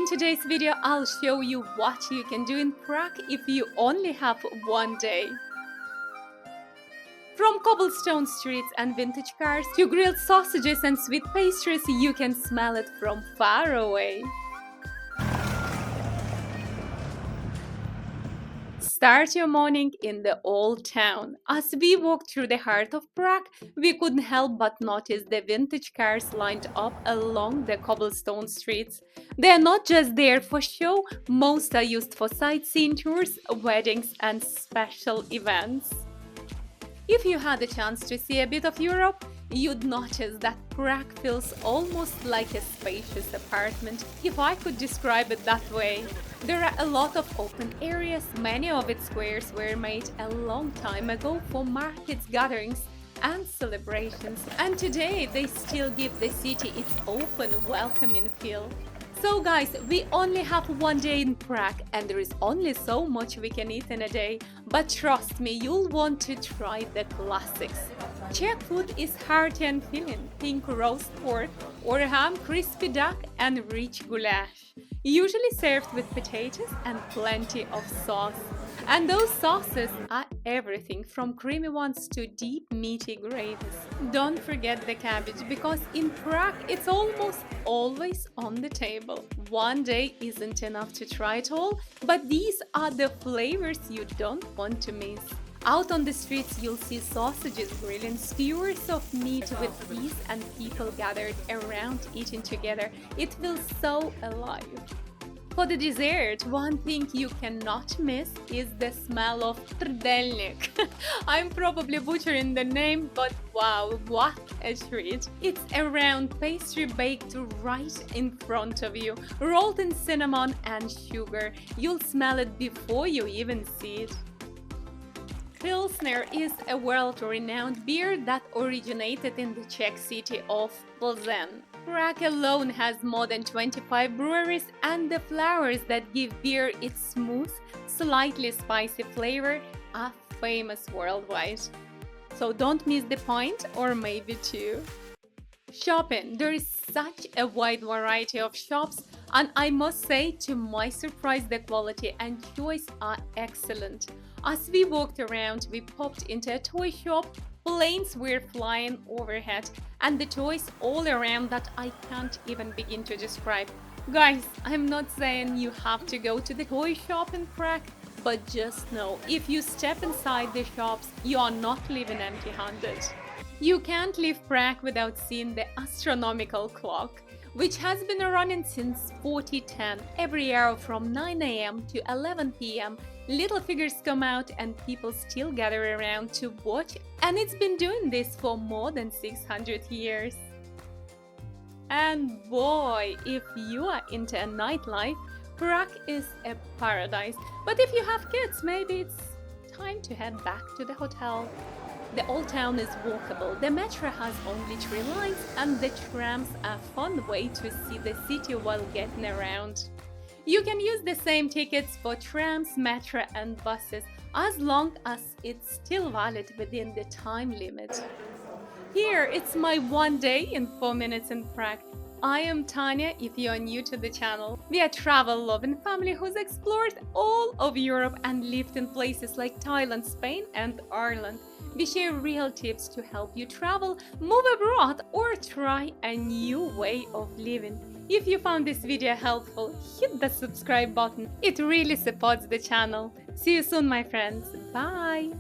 In today's video, I'll show you what you can do in Prague if you only have one day. From cobblestone streets and vintage cars to grilled sausages and sweet pastries, you can smell it from far away. Start your morning in the Old Town. As we walked through the heart of Prague, we couldn't help but notice the vintage cars lined up along the cobblestone streets. They are not just there for show, most are used for sightseeing tours, weddings, and special events. If you had a chance to see a bit of Europe, you'd notice that Prague feels almost like a spacious apartment, if I could describe it that way. There are a lot of open areas, many of its squares were made a long time ago for markets, gatherings, and celebrations, and today they still give the city its open, welcoming feel. So guys, we only have one day in Prague and there is only so much we can eat in a day, but trust me, you'll want to try the classics. Czech food is hearty and filling, pink roast pork or ham, crispy duck and rich goulash, usually served with potatoes and plenty of sauce. And those sauces are everything from creamy ones to deep meaty gravies. Don't forget the cabbage, because in Prague it's almost always on the table. One day isn't enough to try it all, but these are the flavors you don't want to miss. Out on the streets you'll see sausages grilling, skewers of meat with cheese and people gathered around eating together. It feels so alive. For the dessert, one thing you cannot miss is the smell of Trdelník. I'm probably butchering the name, but wow, what a treat! It's a round pastry baked right in front of you, rolled in cinnamon and sugar. You'll smell it before you even see it. Pilsner is a world-renowned beer that originated in the Czech city of Plzeň. Prague alone has more than 25 breweries, and the flowers that give beer its smooth, slightly spicy flavor are famous worldwide. So don't miss the point, or maybe two. Shopping. There is such a wide variety of shops, and I must say, to my surprise, the quality and choice are excellent. As we walked around, we popped into a toy shop. Planes were flying overhead, and the toys all around that I can't even begin to describe. Guys, I'm not saying you have to go to the toy shop in Prague, but just know, if you step inside the shops, you are not leaving empty-handed. You can't leave Prague without seeing the Astronomical Clock, which has been running since 2010. Every hour from 9 a.m. to 11 p.m. little figures come out and people still gather around to watch, and it's been doing this for more than 600 years. And boy, if you are into a nightlife, Prague is a paradise. But if you have kids, maybe it's time to head back to the hotel. The Old Town is walkable, the metro has only 3 lines, and the trams are a fun way to see the city while getting around. You can use the same tickets for trams, metro and buses, as long as it's still valid within the time limit. Here, it's my one day in 4 minutes in Prague. I am Tanya, if you are new to the channel. We are a travel-loving family who's explored all of Europe and lived in places like Thailand, Spain and Ireland. We share real tips to help you travel, move abroad, or try a new way of living. If you found this video helpful, hit the subscribe button. It really supports the channel. See you soon, my friends. Bye!